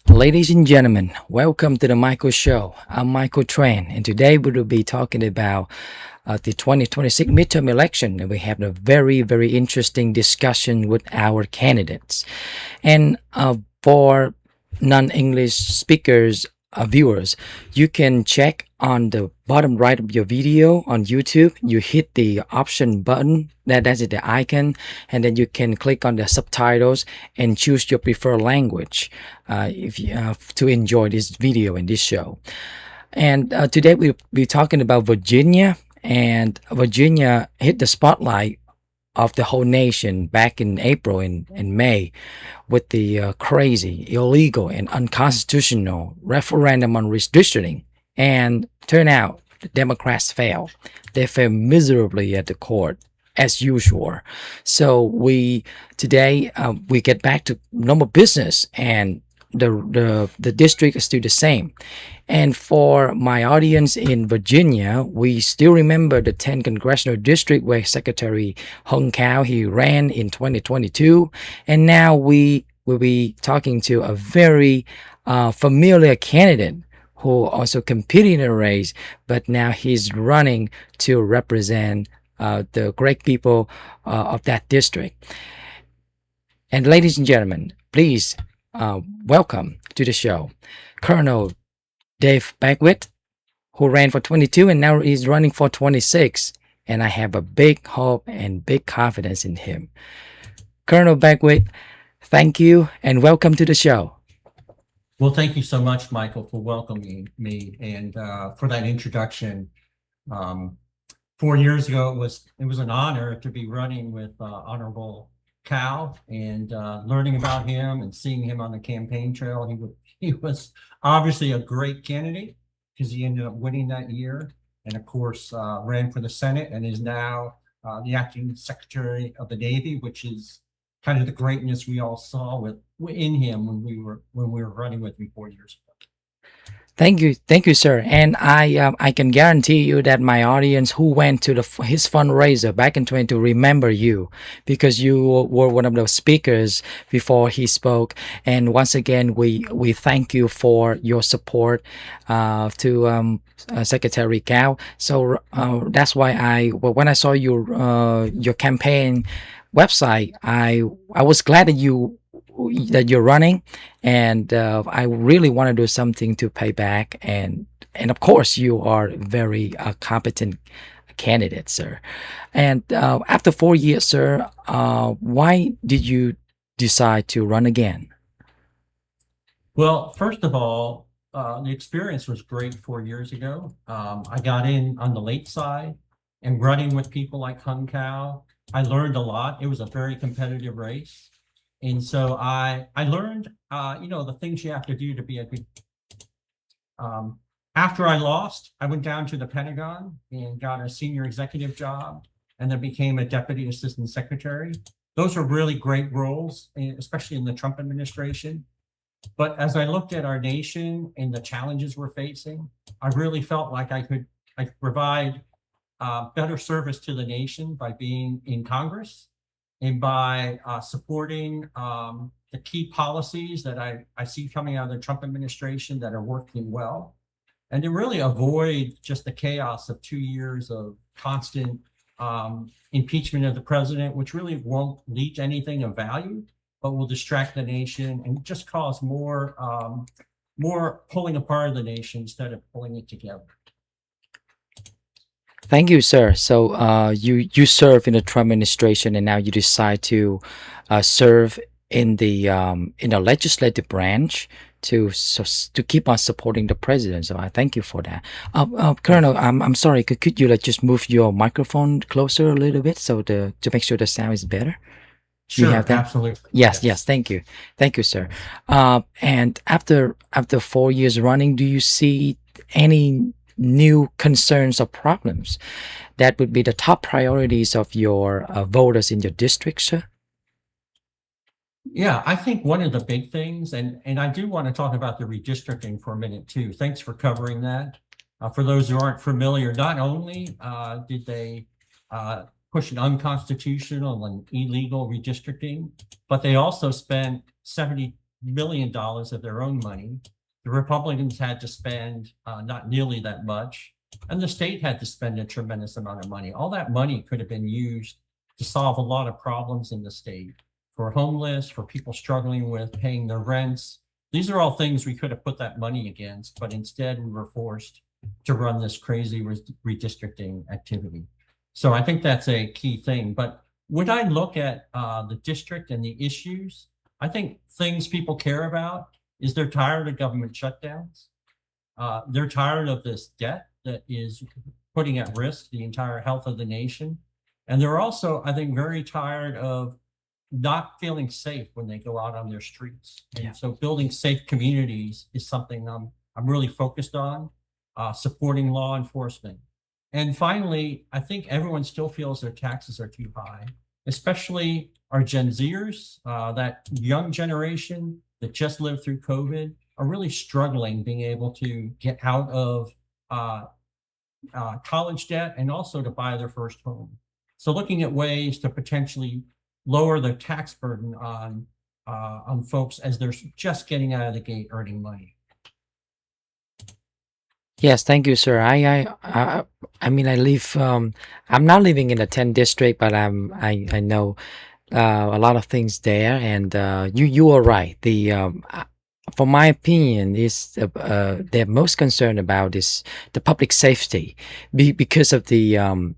Ladies and gentlemen, welcome to the Michael Show. I'm Michael Tran, and today we will be talking about the 2026 midterm election, and we have a very interesting discussion with our candidates. And for non-English speakers, viewers, you can check on the bottom right of your video on YouTube. You hit the option button, that's it, the icon, and then you can click on the subtitles and choose your preferred language if you, to enjoy this video and this show. And today we'll be talking about Virginia, and Virginia hit the spotlight of the whole nation back in April and May with the crazy, illegal, and unconstitutional referendum on redistricting. And turn out the Democrats failed. They failed miserably at the court as usual. So we today we get back to normal business, and the district is still the same. And for my audience in Virginia, we still remember the 10th congressional district where Secretary Hung Kao he ran in 2022, and now we will be talking to a very familiar candidate who also competed in a race, but now he's running to represent the great people of that district. And ladies and gentlemen, please welcome to the show, Colonel Dave Beckwith, who ran for 22 and now is running for 26. And I have a big hope and big confidence in him. Colonel Beckwith, thank you and welcome to the show. Well, thank you so much, Michael, for welcoming me and for that introduction. 4 years ago, it was an honor to be running with Honorable Cal and learning about him and seeing him on the campaign trail. He was obviously a great candidate because he ended up winning that year, and of course ran for the Senate and is now the acting Secretary of the Navy, which is kind of the greatness we all saw in him when we were running with him 4 years ago. Thank you, sir. And I can guarantee you that my audience who went to his fundraiser back in 22 remember you, because you were one of those speakers before he spoke. And once again, we thank you for your support to Secretary Cao. So that's why when I saw your campaign website, I was glad that you're running, and I really want to do something to pay back, and of course you are very competent candidate, sir. And after 4 years, sir, why did you decide to run again? Well, first of all, the experience was great 4 years ago. I got in on the late side, and running with people like Hung Kao, I learned a lot. It was a very competitive race. And so I learned, the things you have to do to be a good. After I lost, I went down to the Pentagon and got a senior executive job, and then became a deputy assistant secretary. Those are really great roles, especially in the Trump administration. But as I looked at our nation and the challenges we're facing, I really felt like I could provide better service to the nation by being in Congress and by supporting the key policies that I see coming out of the Trump administration that are working well, and to really avoid just the chaos of 2 years of constant impeachment of the president, which really won't lead to anything of value, but will distract the nation and just cause more pulling apart of the nation instead of pulling it together. Thank you, sir. So you serve in the Trump administration, and now you decide to serve in the legislative branch to keep on supporting the president. So I thank you for that. Colonel, I'm sorry. Could you just move your microphone closer a little bit to make sure the sound is better? Sure, you have that? Absolutely. Yes. Thank you, sir. And after 4 years running, do you see any new concerns or problems that would be the top priorities of your voters in your district, sir? Yeah, I think one of the big things, and I do want to talk about the redistricting for a minute too. Thanks for covering that. For those who aren't familiar, not only did they push an unconstitutional and illegal redistricting, but they also spent $70 million of their own money. The Republicans had to spend not nearly that much, and the state had to spend a tremendous amount of money. All that money could have been used to solve a lot of problems in the state for homeless, for people struggling with paying their rents. These are all things we could have put that money against, but instead we were forced to run this crazy redistricting activity. So I think that's a key thing. But when I look at the district and the issues, I think things people care about is they're tired of government shutdowns. They're tired of this debt that is putting at risk the entire health of the nation. And they're also, I think, very tired of not feeling safe when they go out on their streets. And so building safe communities is something I'm really focused on, supporting law enforcement. And finally, I think everyone still feels their taxes are too high, especially our Gen Zers, that young generation that just lived through COVID are really struggling being able to get out of college debt and also to buy their first home. So looking at ways to potentially lower the tax burden on folks as they're just getting out of the gate earning money. Yes, thank you, sir. I mean, I live. I'm not living in the 10 district, but I know a lot of things there, and you are right. For my opinion, is they're most concerned about is the public safety, because of the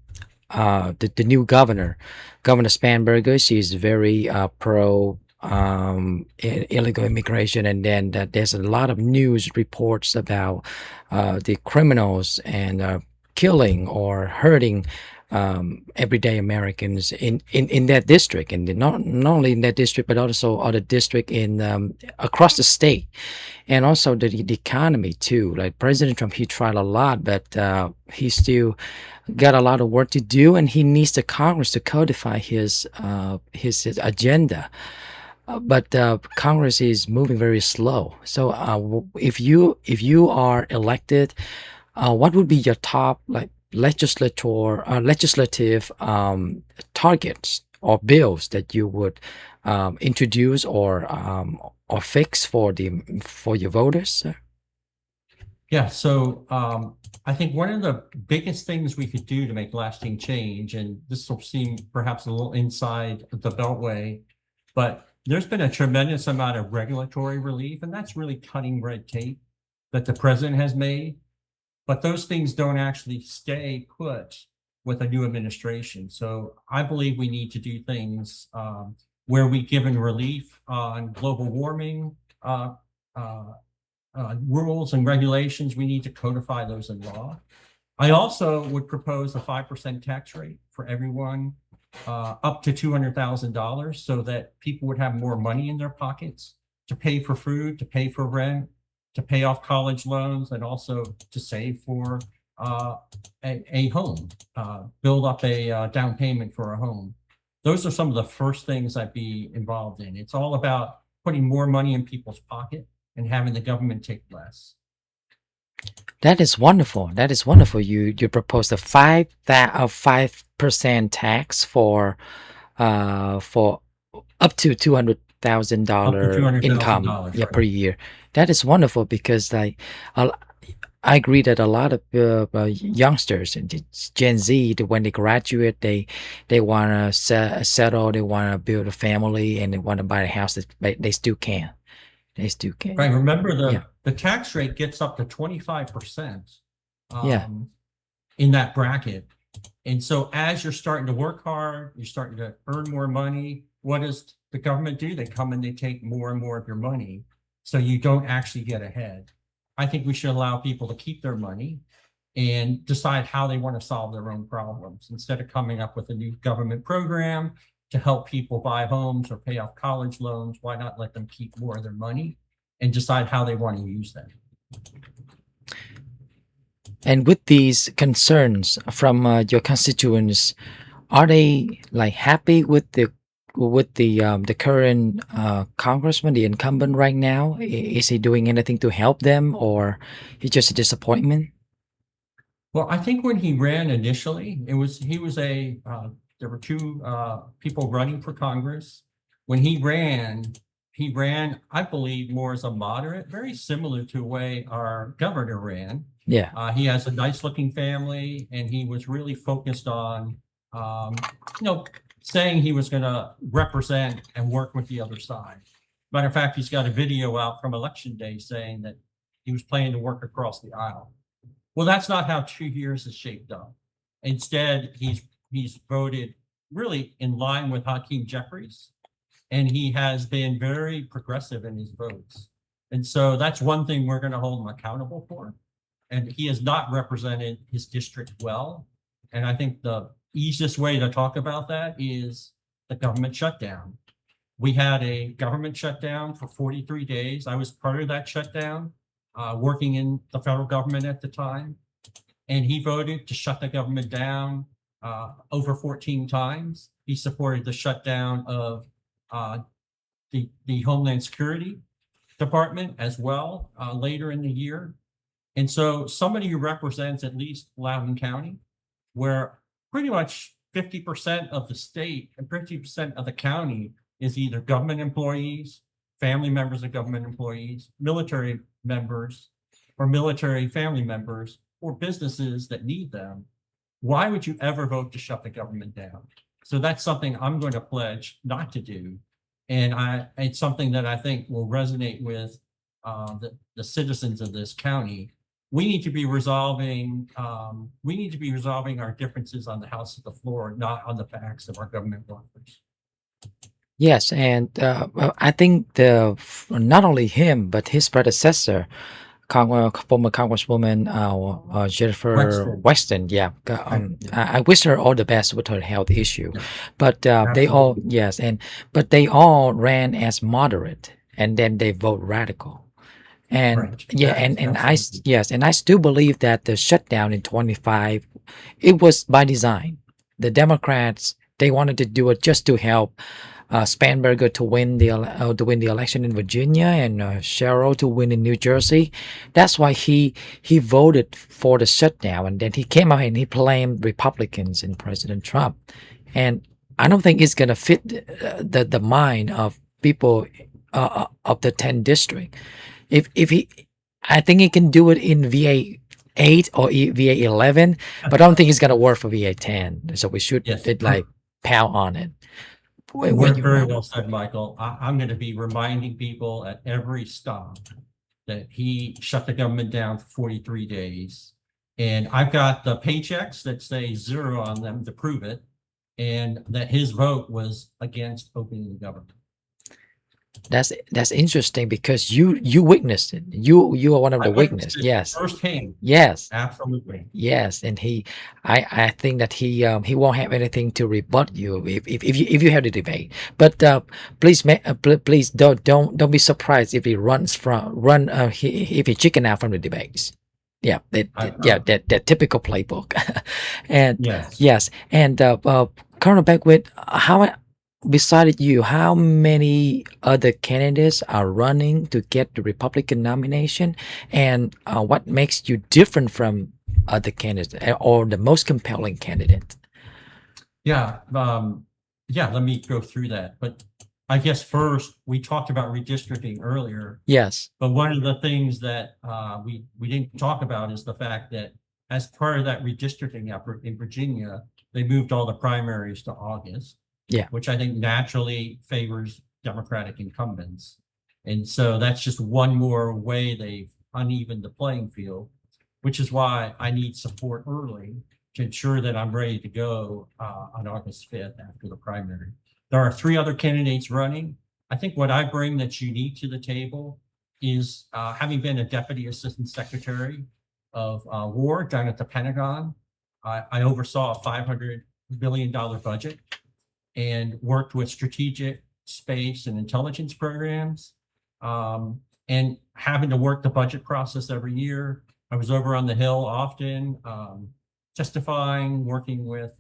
new governor, Governor Spanberger. She's very pro illegal immigration, and then there's a lot of news reports about the criminals and killing or hurting everyday Americans in that district, and not only in that district but also other district in across the state, and also the economy too. Like President Trump, he tried a lot, but he still got a lot of work to do, and he needs the Congress to codify his agenda. But Congress is moving very slow. So if you are elected, what would be your top like legislative targets or bills that you would introduce or fix for your voters, sir? Yeah, so I think one of the biggest things we could do to make lasting change, and this will seem perhaps a little inside the Beltway, but there's been a tremendous amount of regulatory relief, and that's really cutting red tape that the president has made. But those things don't actually stay put with a new administration. So I believe we need to do things where we given relief on global warming rules and regulations. We need to codify those in law. I also would propose a 5% tax rate for everyone up to $200,000, so that people would have more money in their pockets to pay for food, to pay for rent, to pay off college loans, and also to save for a home, build up a down payment for a home. Those are some of the first things I'd be involved in. It's all about putting more money in people's pocket and having the government take less. That is wonderful. That is wonderful. You proposed a 5% tax for up to $200,000 income, yeah, right. per year. That is wonderful, because like I agree that a lot of youngsters and Gen Z, when they graduate, they want to settle, they want to build a family, and they want to buy a house. That they still can. They still can. Right. Remember Yeah. the tax rate gets up to 25% Yeah. in that bracket. And so as you're starting to work hard, you're starting to earn more money, what does the government do? They come and they take more and more of your money, so you don't actually get ahead. I think we should allow people to keep their money and decide how they want to solve their own problems, instead of coming up with a new government program to help people buy homes or pay off college loans. Why not let them keep more of their money and decide how they want to use them? And with these concerns from your constituents, are they like happy with the current congressman, the incumbent right now? Is he doing anything to help them, or he's just a disappointment? Well, I think when he ran initially, there were two people running for Congress. When he ran, he ran, I believe, more as a moderate, very similar to the way our governor ran. Yeah. He has a nice looking family, and he was really focused on, you know, saying he was going to represent and work with the other side. Matter of fact, he's got a video out from election day saying that he was planning to work across the aisle. Well, that's not how 2 years is shaped up. Instead, he's voted really in line with Hakeem Jeffries, and he has been very progressive in his votes. And so that's one thing we're going to hold him accountable for. And he has not represented his district well. And I think the easiest way to talk about that is the government shutdown. We had a government shutdown for 43 days. I was part of that shutdown, working in the federal government at the time. And he voted to shut the government down over 14 times. He supported the shutdown of the Homeland Security Department as well later in the year. And so somebody who represents at least Loudoun County, where pretty much 50% of the state and 50% of the county is either government employees, family members of government employees, military members, or military family members, or businesses that need them, why would you ever vote to shut the government down? So that's something I'm going to pledge not to do. And it's something that I think will resonate with the citizens of this county. We need to be resolving our differences on the House of the floor, not on the backs of our government workers. Yes, and I think not only him but his predecessor, former Congresswoman Jennifer Weston. Yeah, I wish her all the best with her health issue, Yeah, but they all absolutely. but they all ran as moderate, and then they vote radical. And Right. yeah, Yes, and absolutely. and I still believe that the shutdown in 25, it was by design. The Democrats, they wanted to do it just to help Spanberger to win the election in Virginia, and Sherrill to win in New Jersey. That's why he voted for the shutdown, and then he came out and he blamed Republicans and President Trump. And I don't think it's gonna fit the mind of people of the 10 district. If he, I think he can do it in VA-8 or VA-11, but I don't think it's gonna work for VA-10. So we should Yes. like pound on it. Very well said, Michael. I'm going to be reminding people at every stop that he shut the government down for 43 days. And I've got the paychecks that say 0 on them to prove it, and that his vote was against opening the government. That's interesting because you witnessed it. You are one of the witnesses. Yes. Firsthand. Yes. Absolutely. Yes, and I think that he won't have anything to rebut you if you have the debate. But please don't be surprised if he if he chicken out from the debates. Yeah, that typical playbook. And Yes. yes, and Colonel Beckwith, besides you, how many other candidates are running to get the Republican nomination, and what makes you different from other candidates, or the most compelling candidate? Yeah. Let me go through that. But I guess first, we talked about redistricting earlier. Yes. But one of the things that we didn't talk about is the fact that as part of that redistricting effort in Virginia, they moved all the primaries to August. Yeah. Which I think naturally favors Democratic incumbents. And so that's just one more way they've unevened the playing field, which is why I need support early to ensure that I'm ready to go on August 5th after the primary. There are 3 other candidates running. I think what I bring that's unique to the table is having been a Deputy Assistant Secretary of War down at the Pentagon. I oversaw a $500 billion budget and worked with strategic space and intelligence programs, and having to work the budget process every year. I was over on the Hill often, testifying, working with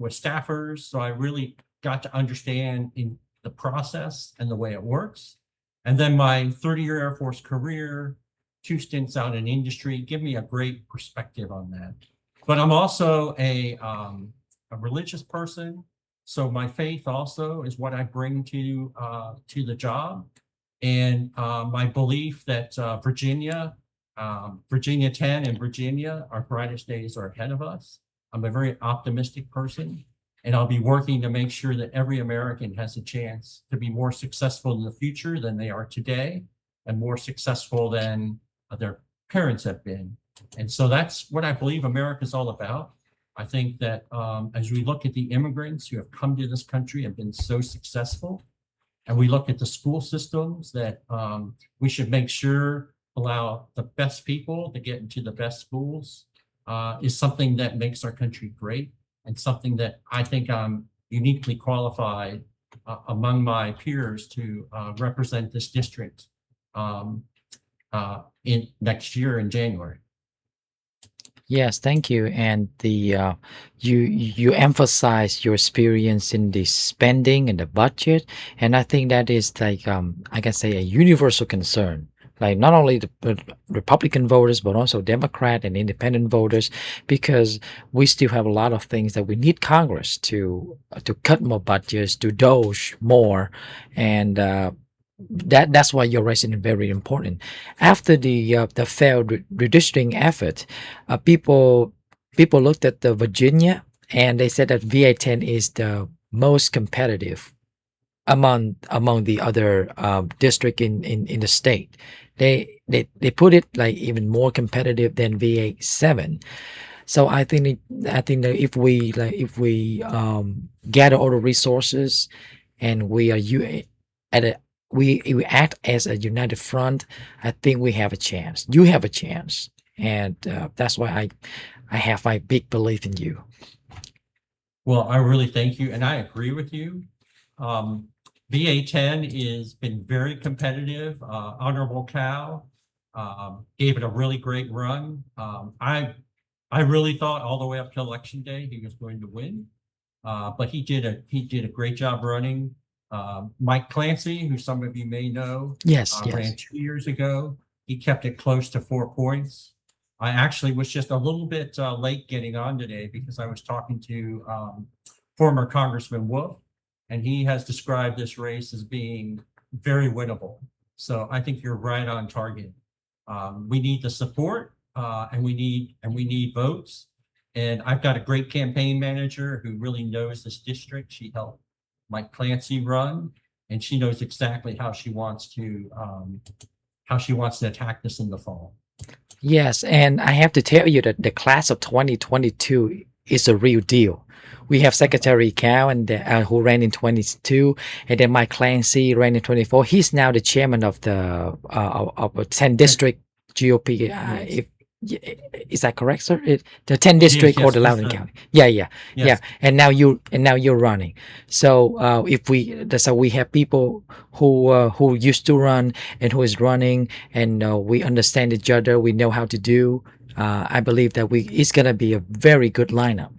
staffers. So I really got to understand in the process and the way it works. And then my 30-year Air Force career, 2 stints out in industry, give me a great perspective on that. But I'm also a religious person. So my faith also is what I bring to the job, and my belief that Virginia 10 and Virginia, our brightest days are ahead of us. I'm a very optimistic person, and I'll be working to make sure that every American has a chance to be more successful in the future than they are today, and more successful than their parents have been. And so that's what I believe America is all about. I think that as we look at the immigrants who have come to this country and been so successful, and we look at the school systems that we should make sure allow the best people to get into the best schools, is something that makes our country great, and something that I think I'm uniquely qualified among my peers to represent this district in next year in January. Yes, thank you. And the you emphasize your experience in the spending and the budget, and I think that is like I can say a universal concern. Like not only the Republican voters, but also Democrat and Independent voters, because we still have a lot of things that we need Congress to cut more budgets, to doge more, and that's why you're raising it very important. After the failed redistricting effort, people looked at the Virginia and they said that VA-10 is the most competitive among the other district in the state. They put it like even more competitive than VA-7. So I think that if we gather all the resources and we are at a we act as a united front, I think we have a chance. You have a chance, and that's why I have my big belief in you. Well, I really thank you, and I agree with you. VA-10 has been very competitive. Honorable Cow gave it a really great run. I really thought all the way up to election day he was going to win, but he did a great job running. Mike Clancy, who some of you may know, Yes, ran yes. 2 years ago. He kept it close to 4 points. I actually was just a little bit late getting on today because I was talking to former Congressman Wolf, and he has described this race as being very winnable. So I think you're right on target. We need the support, and we need votes. And I've got a great campaign manager who really knows this district. She helped Mike Clancy run, and she knows exactly how she wants to attack this in the fall. Yes, and I have to tell you that the class of 2022 is a real deal. We have Secretary Cow and who ran in 22, and then Mike Clancy ran in 24. He's now the chairman of the of a 10 district GOP. If is that correct, sir? The 10 district or the Loudoun County? Yeah, yeah, Yes. yeah. And now you're running. So if we have people who used to run and who is running, and we understand each other. We know how to do. I believe that it's gonna be a very good lineup.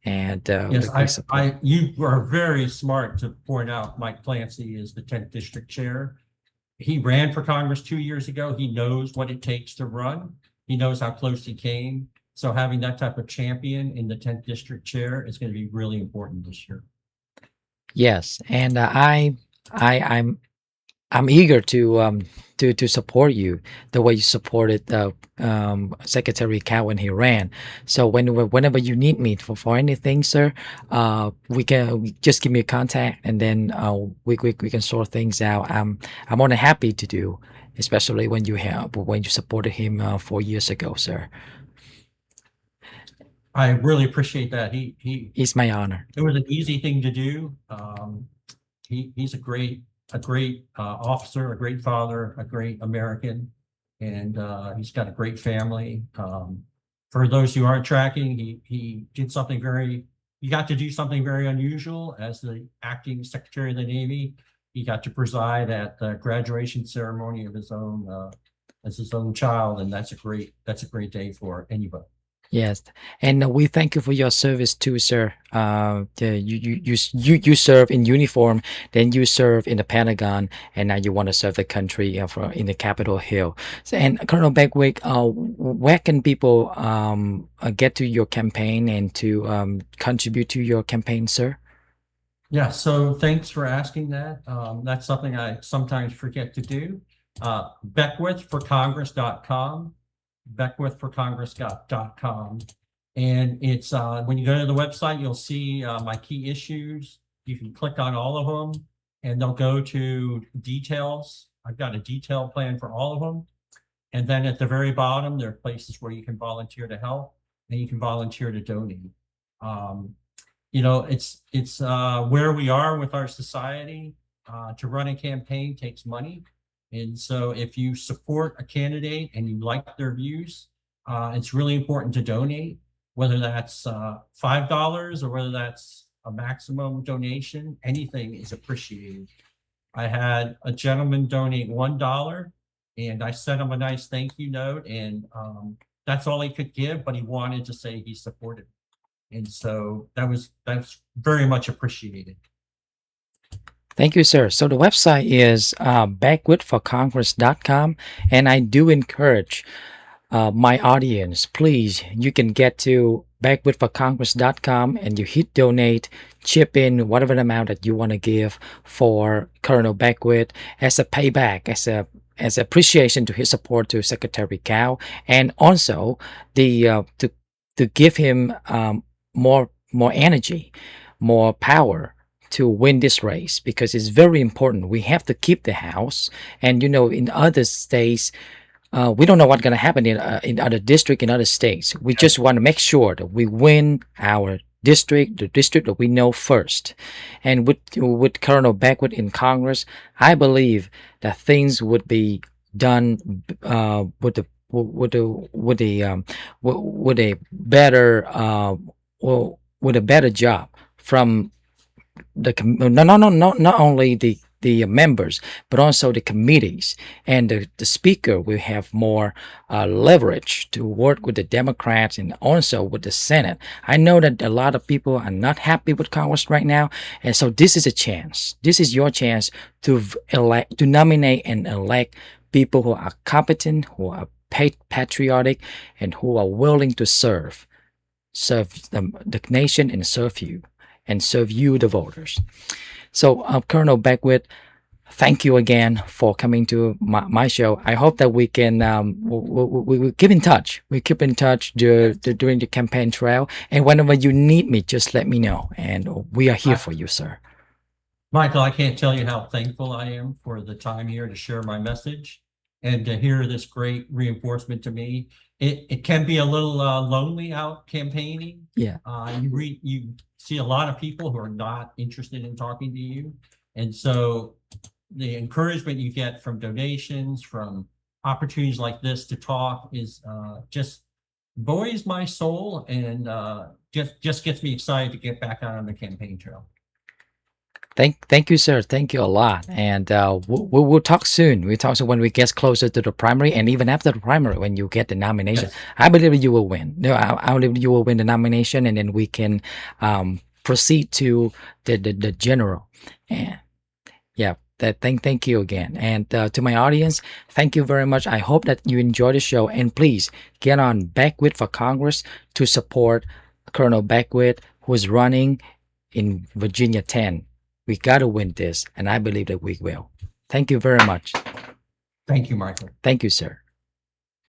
And Yes, you are very smart to point out Mike Clancy is the 10th district chair. He ran for Congress 2 years ago. He knows what it takes to run. He knows how close he came. So having that type of champion in the 10th district chair is going to be really important this year. yes, and I'm eager to support you the way you supported Secretary Cow when he ran. So whenever you need me for anything, sir, we just give me a contact, and then we can sort things out. I'm more than happy to do, especially when you supported him 4 years ago, sir. I really appreciate that. It's my honor. It was an easy thing to do. He's a great officer, a great father, a great American, and he's got a great family. For those who aren't tracking, he got to do something very unusual as the acting Secretary of the Navy. He got to preside at the graduation ceremony of his own child, and that's a great day for anybody. Yes, and we thank you for your service too, sir. You serve in uniform, then you serve in the Pentagon, and now you want to serve the country in the Capitol Hill. So, and Colonel Beckwith, where can people get to your campaign and to contribute to your campaign, sir? Yeah, so thanks for asking that. That's something I sometimes forget to do. Beckwithforcongress.com, beckwithforcongress.com. And it's when you go to the website, you'll see my key issues. You can click on all of them and they'll go to details. I've got a detailed plan for all of them. And then at the very bottom, there are places where you can volunteer to help and you can volunteer to donate. Um, it's where we are with our society. To run a campaign takes money. And so if you support a candidate and you like their views, it's really important to donate, whether that's $5 or whether that's a maximum donation, anything is appreciated. I had a gentleman donate $1 and I sent him a nice thank you note and that's all he could give, but he wanted to say he supported. And so that's very much appreciated. Thank you, sir. So the website is beckwithforcongress.com, and I do encourage my audience, please, you can get to beckwithforcongress.com and you hit donate, chip in whatever amount that you want to give for Colonel Beckwith as a payback, as appreciation to his support to Secretary Cow, and also the to give him more energy, more power to win this race, because it's very important. We have to keep the House, and in other states, we don't know what's going to happen in other district, in other states. We just want to make sure that we win our district, the district that we know first. And with Colonel Beckwith in Congress, I believe that things would be done with a better with a better job from not only the members, but also the committees, and the speaker will have more leverage to work with the Democrats and also with the Senate. I know that a lot of people are not happy with Congress right now, and so this is a chance. This is your chance to nominate and elect people who are competent, who are patriotic, and who are willing to serve the nation and serve you, the voters. So, Colonel Beckwith, thank you again for coming to my show. I hope that we can we keep in touch. We keep in touch during the campaign trail, and whenever you need me, just let me know, and we are here for you, sir. Michael, I can't tell you how thankful I am for the time here to share my message and to hear this great reinforcement to me. It can be a little lonely out campaigning. Yeah. You see a lot of people who are not interested in talking to you. And so the encouragement you get from donations, from opportunities like this to talk is just buoys my soul and just gets me excited to get back out on the campaign trail. Thank you, sir. Thank you a lot. And we'll talk soon. We'll talk soon when we get closer to the primary, and even after the primary, when you get the nomination. Yes. I believe you will win. No, I believe you will win the nomination, and then we can proceed to the general. And yeah, thank you again. And to my audience, thank you very much. I hope that you enjoy the show, and please get on Beckwith for Congress to support Colonel Beckwith, who is running in Virginia 10. We got to win this, and I believe that we will. Thank you very much. Thank you, Michael. Thank you, sir.